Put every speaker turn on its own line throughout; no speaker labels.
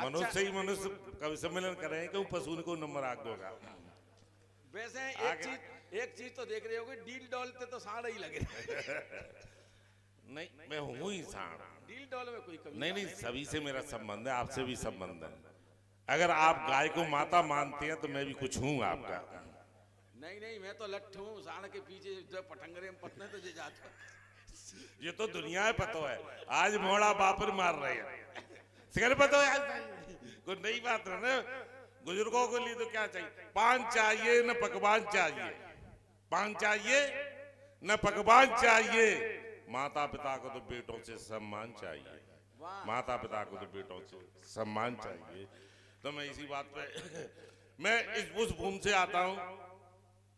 मनुष्य से ही मनुष्य कवि सम्मेलन कर रहे हैं कि पशु को नंबर आग होगा।
वैसे एक चीज तो देख रहे होगे, डील डॉलते तो साढ़ ही लगे।
नहीं, मैं हूँ ही साढ़।
डील डॉल में कोई कमी
नहीं, सभी से मेरा संबंध है, आपसे भी संबंध है। अगर आप गाय को माता मानते हैं तो मैं भी कुछ हूँ आपका।
नहीं, मैं तो लट्ठ हूँ, साढ़ के पीछे जो पटंगरे में पटने तो जे जाता।
ये तो दुनिया है, पता है। आज मोड़ा बापर मार रहे हैं, सिगर पता है। कोई नई बात है ना। बुजुर्गों के लिए तो क्या चाहिए? पान चाहिए न पकवान चाहिए, पान चाहिए न पकवान चाहिए। माता पिता को तो बेटों से सम्मान चाहिए, माता पिता को तो बेटों से सम्मान चाहिए। तो मैं इसी बात पे मैं उस भूमि से आता हूँ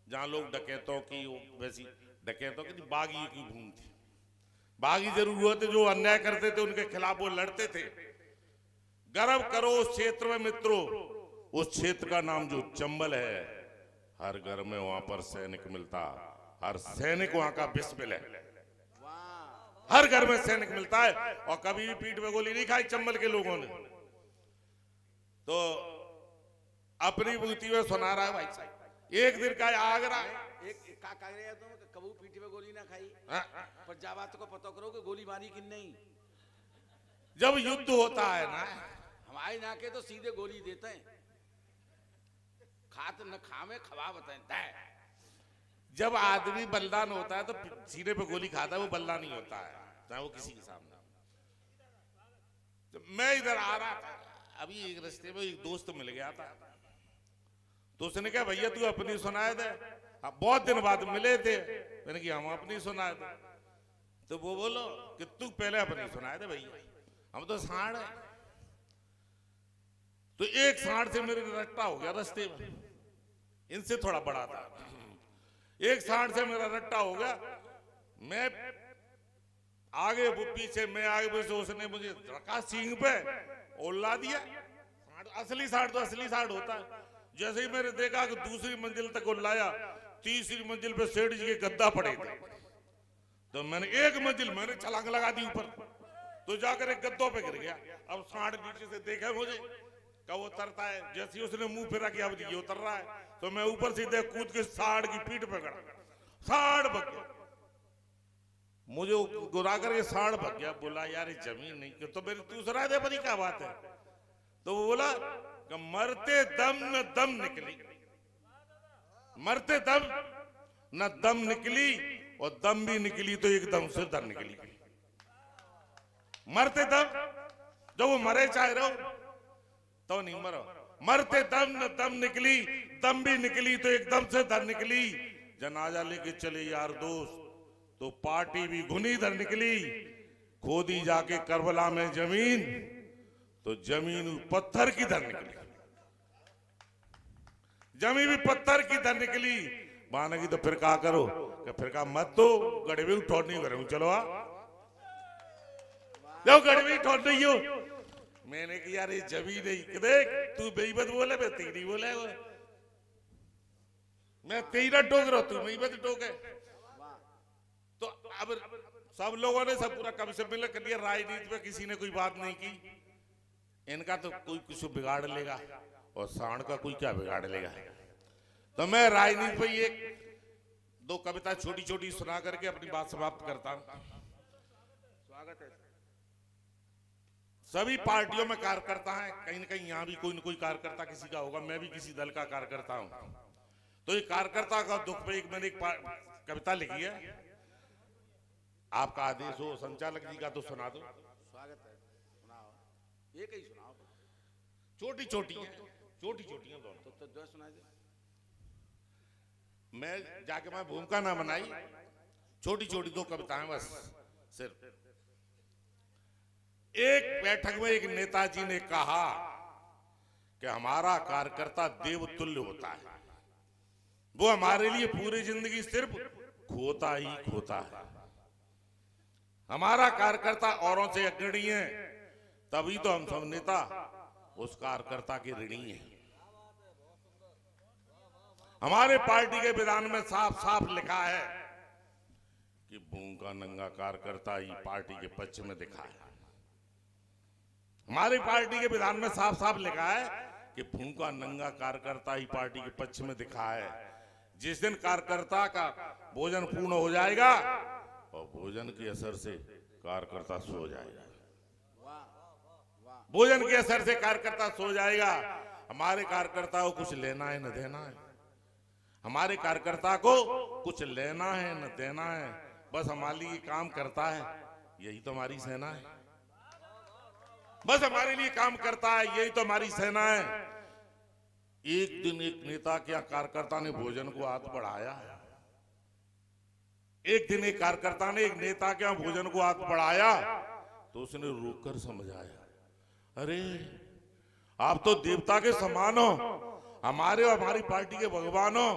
जहाँ लोग डकैतों की, वैसी डकैतों की बागी की भूमि थी। बागी जरूर होते, जो अन्याय करते थे उनके खिलाफ वो लड़ते थे। गर्व करो उस क्षेत्र में मित्रों, उस क्षेत्र का नाम जो चंबल है। हर घर में वहां पर सैनिक मिलता, हर सैनिक वहां का बिस्मिल है। हर घर में सैनिक मिलता है, और कभी भी पीठ में गोली नहीं खाई चंबल के लोगों ने। तो अपनी भूति में सुना रहा है भाई साहब। एक दिन का आगरा
एक का कह रहे तुम कबू पीठ में गोली ना खाई, पर जा बात को पता करो कि गोली मारी कि नहीं।
जब युद्ध होता है ना,
हमारे नाके तो सीधे गोली देते हैं, खात न खावे खवा बताए।
जब आदमी बलिदान होता है तो सीने पे गोली खाता है, वो बलिदान नहीं होता है, चाहे वो किसी के सामने। तो मैं इधर आ रहा था, अभी एक रास्ते में एक दोस्त मिल गया था। तो उसने कहा भैया तू अपनी सुनाए दे। बहुत दिन बाद मिले थे, मैंने कहा हम अपनी सुनाए दे। तो वो बोलो कि तू पहले अपनी सुनाए दे भैया, हम तो सांड है। तो एक सांड से मेरे रट्टा हो गया रास्ते में, इनसे थोड़ा बड़ा था। एक सांड से मेरा रट्टा हो गया, मैं आगे वो पीछे, मैं आगे पीछे, उसने मुझे रखा सींग पे और ला दिया। असली सांड तो असली सांड होता है। जैसे ही मैंने देखा कि दूसरी मंजिल तक लाया, तीसरी मंजिल पे सेठ जी के गद्दा पड़े थे। तो मैंने एक मंजिल मैंने छलांग लगा दी ऊपर, तो जाकर एक गद्दों पे गिर गया। अब सांड नीचे से देखे मुझे, कब उतरता है। जैसे उसने मुंह फिरा कि अब ये उतर रहा है, तो मैं ऊपर से देख कूद के सांड की पीठ पे गड़ा, सांड भग गया। मुझे गुरा कर ये सांड भग गया। बोला यार ये जमीन नहीं, तो मेरी दूसरा दे बड़ी क्या बात है। तो वो बोला कि मरते दम न दम निकली, मरते दम न दम निकली, और दम भी निकली तो एकदम से दम निकली। मरते दम, जब वो मरे चाहे रहो तो नहीं मरो, मरते दम न दम निकली, दम भी निकली तो एकदम से दम निकली। जनाजा लेके चले यार दोस्त, तो पार्टी भी घुनी दर निकली। खोदी जाके करबला में जमीन, तो जमीन पत्थर की दर निकली, जमीन भी पत्थर की दर निकली। मानेगी तो फिर क्या करो, कि फिर का मत तो गड़बी उठौड़ नहीं करूं, चलो आ जाओ गड़बी उठौड़ नहीं हो। मैंने कहा यार ये जमीन नहीं, देख तू बेईबत बोले, मैं तेरी बोले, मैं तेरा टोक रहा, तू बेईबत टोके। तो अब सब लोगों ने सब पूरा कब से मिल कर लिया, राजनीति पे किसी ने कोई बात नहीं की। इनका तो कोई कुछ बिगाड़ लेगा, और सांड का कोई क्या बिगाड़ लेगा। तो मैं राजनीति पे एक दो कविता छोटी छोटी सुना करके अपनी बात समाप्त करता हूं।
स्वागत है।
सभी पार्टियों में कार्यकर्ता हैं, कहीं ना कहीं यहाँ भी कोई न कोई कार्यकर्ता किसी का होगा। मैं भी किसी दल का कार्यकर्ता हूं। तो ये कार्यकर्ता का दुख पे मैंने एक कविता लिखी है। आपका आदेश हो संचालक जी का तो सुना दो।
स्वागत है, सुनाओ, एक ही सुनाओ।
छोटी छोटी है, छोटी छोटी है दोनों।
तो दो सुना दे।
मैं जाके मैं भूमिका ना बनाई, छोटी छोटी दो कविताएं बस। सिर्फ एक बैठक में एक नेताजी ने कहा कि हमारा कार्यकर्ता देवतुल्य होता है, वो हमारे लिए पूरी जिंदगी सिर्फ खोता ही खोता है। हमारा कार्यकर्ता औरों से अग्रणी है, तभी तो हम सब नेता उस कार्यकर्ता के ऋणी हैं। हमारे पार्टी के विधान में साफ साफ लिखा है कि भूखा नंगा कार्यकर्ता ही पार्टी के पक्ष में दिखा है। हमारी पार्टी के विधान में साफ साफ लिखा है कि भूखा नंगा कार्यकर्ता ही पार्टी के पक्ष में दिखा है। जिस दिन कार्यकर्ता का भोजन पूर्ण हो जाएगा और भोजन के असर से कार्यकर्ता सो जाएगा, भोजन के असर से कार्यकर्ता सो जाएगा। हमारे कार्यकर्ता को कुछ लेना है न देना है, हमारे कार्यकर्ता को कुछ लेना है न देना है, बस हमारे लिए काम करता है। यही तो हमारी सेना है, बस हमारे लिए काम करता है, यही तो हमारी सेना है। एक दिन एक नेता के कार्यकर्ता ने भोजन को हाथ बढ़ाया, एक दिन एक कार्यकर्ता ने एक नेता के यहाँ भोजन को हाथ बढ़ाया तो उसने रोककर समझाया, अरे आप तो देवता के समान हो, हमारे और हमारी पार्टी के भगवान हो।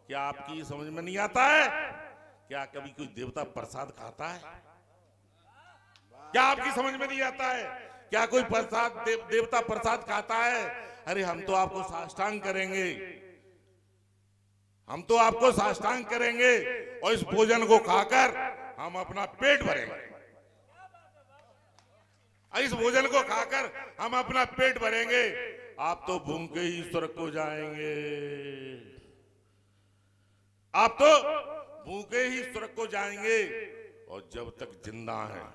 क्या आपकी ये समझ में नहीं आता है? क्या कभी कोई देवता प्रसाद खाता है? क्या आपकी समझ में नहीं आता है? क्या कोई प्रसाद देवता प्रसाद खाता है? अरे हम तो आपको साष्टांग करेंगे, हम तो आपको साष्टांग करेंगे और इस भोजन को खाकर हम अपना पेट भरेंगे, इस भोजन को खाकर हम अपना पेट भरेंगे। आप तो भूखे ही स्वर्ग को जाएंगे, आप तो भूखे ही स्वर्ग को जाएंगे। और जब तक जिंदा हैं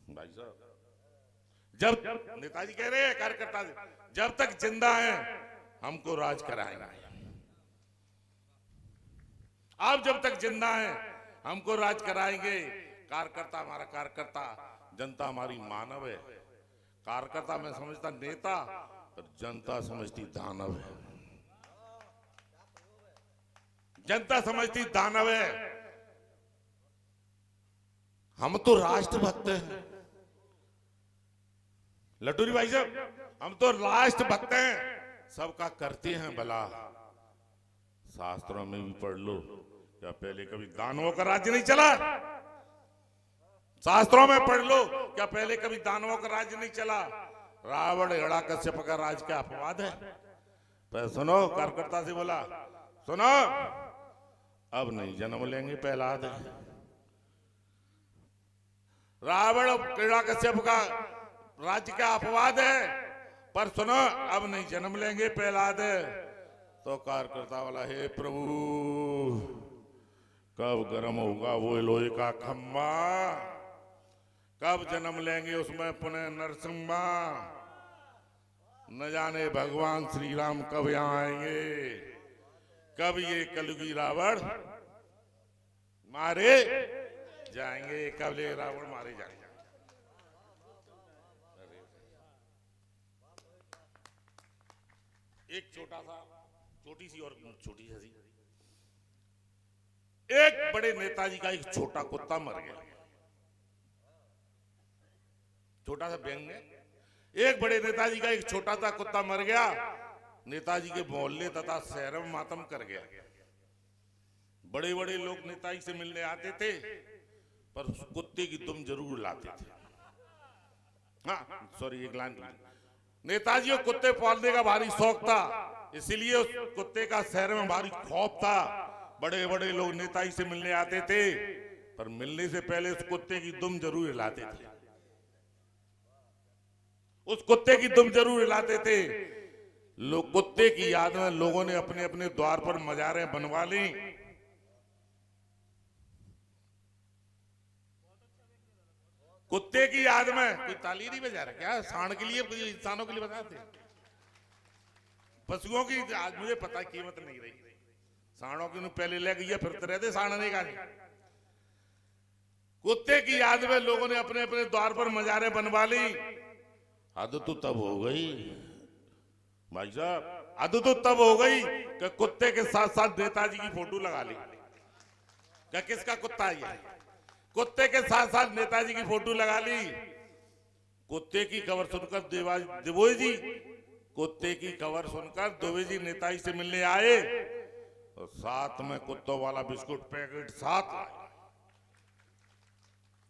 भाई साहब, जब नेताजी कह रहे हैं कार्यकर्ता से, जब तक जिंदा हैं हमको राज कराएंगे, आप जब तक जिंदा हैं हमको राज कराएंगे। कार्यकर्ता हमारा कार्यकर्ता, जनता हमारी मानव है। कार्यकर्ता मैं समझता नेता और जनता समझती दानव है, जनता समझती दानव है। हम तो राष्ट्रभक्त हैं लटूरी भाई साहब, हम तो राष्ट्रभक्त हैं, सबका करते हैं भला। शास्त्रों में भी पढ़ लो, क्या पहले कभी दानवों का राज्य नहीं चला? शास्त्रों में पढ़ लो, क्या पहले कभी दानवों का राज्य नहीं चला? रावण हिरण्यकश्यप का राज क्या अपवाद है? पर सुनो, कार्यकर्ता से बोला, सुनो अब नहीं जन्म लेंगे प्रहलाद। रावण हिरण्यकश्यप का राज्य क्या अपवाद है, पर सुनो अब नहीं जन्म लेंगे प्रहलाद। तो कार्यकर्ता वाला, हे प्रभु कब गर्म होगा वो लोहे का खम्बा, कब जन्म लेंगे उसमें पुनः नरसिम्हा, न जाने भगवान श्री राम कब यहाँ आएंगे, कब ये कलयुगी रावण मारे जाएंगे, कब ये रावण मारे जाएंगे। एक छोटी सी और छोटी सी, एक बड़े नेताजी का एक छोटा कुत्ता मर गया, छोटा सा बैंग है। एक बड़े नेताजी का एक छोटा सा कुत्ता मर गया, नेताजी के मोहल्ले तथा शहर में मातम कर गया। बड़े बड़े लोग नेताजी से मिलने आते थे, पर उस कुत्ते की दुम जरूर लाते थे। हाँ सॉरी, एक लाइन, नेताजी को कुत्ते पालने का भारी शौक था, इसीलिए उस कुत्ते का शहर में भारी खौफ था। बड़े बड़े लोग नेताजी से मिलने आते थे, पर मिलने से पहले उस कुत्ते की दुम जरूर हिलाते थे, उस कुत्ते की दुम जरूर हिलाते थे। लोग कुत्ते की याद में लोगों ने अपने अपने द्वार पर मजारें बनवा ली। कुत्ते की याद में कोई ताली नहीं बजा रहा क्या? सांड के लिए, इंसानों के लिए बताते, पशुओं की आज मुझे पता कीमत नहीं रही। सांडों की पहले ले गई, फिरते रहते सांडने का नहीं। कुत्ते की याद में लोगों ने अपने अपने द्वार पर मजारें बनवा ली। हद तो तब हो गई भाई साहब, हद तो तब हो गई कि कुत्ते के साथ साथ नेताजी की फोटो लगा ली। क्या किसका कुत्ता है ये? कुत्ते के साथ साथ नेताजी की फोटो लगा ली। कुत्ते की खबर सुनकर देवोई जी, कुत्ते की खबर सुनकर देवोई जी नेताजी से मिलने आए और साथ में कुत्तों वाला बिस्कुट पैकेट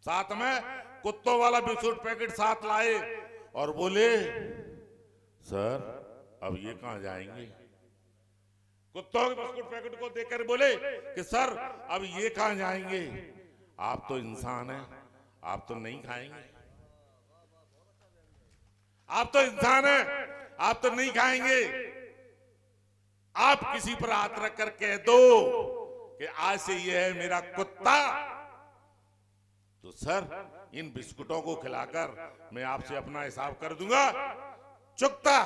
साथ में कुत्तों वाला बिस्कुट पैकेट साथ लाए और बोले, सर अब ये कहां जाएंगे? कुत्तों के बिस्कुट पैकेट को देखकर बोले कि सर अब ये कहां जाएंगे? आप तो इंसान हैं, आप तो नहीं खाएंगे। आप तो इंसान हैं, आप तो नहीं खाएंगे। आप किसी पर हाथ रख कर कह दो कि आज से ये है मेरा कुत्ता, तो सर इन बिस्कुटों को खिलाकर मैं आपसे अपना हिसाब कर दूंगा चुकता।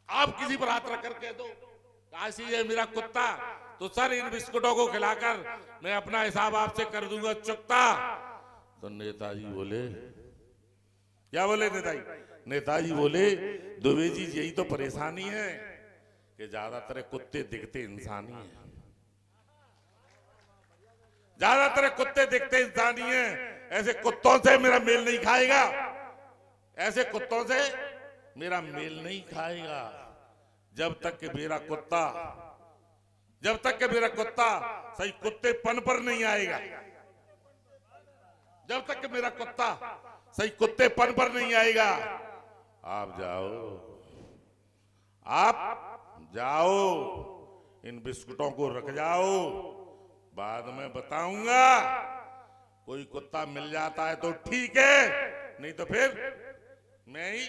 आप किसी पर हाथ रख कर कह दो आज से ये है मेरा कुत्ता, तो सर इन बिस्कुटों को खिलाकर मैं अपना हिसाब आपसे कर दूंगा चुकता। तो नेताजी बोले, क्या बोले नेताजी? नेताजी बोले, दुबे जी यही तो परेशानी है कि ज्यादातर कुत्ते दिखते इंसानी हैं, ज्यादातर कुत्ते दिखते इंसानी हैं। ऐसे कुत्तों से मेरा मेल नहीं खाएगा, ऐसे कुत्तों से मेरा मेल नहीं खाएगा। जब तक कि मेरा कुत्ता सही कुत्तेपन पर नहीं आएगा, जब तक कि मेरा कुत्ता सही कुत्तेपन पर नहीं आएगा। आप जाओ, इन बिस्कुटों को रख जाओ, बाद में बताऊंगा। कोई कुत्ता मिल जाता है तो ठीक है, नहीं तो फिर मैं ही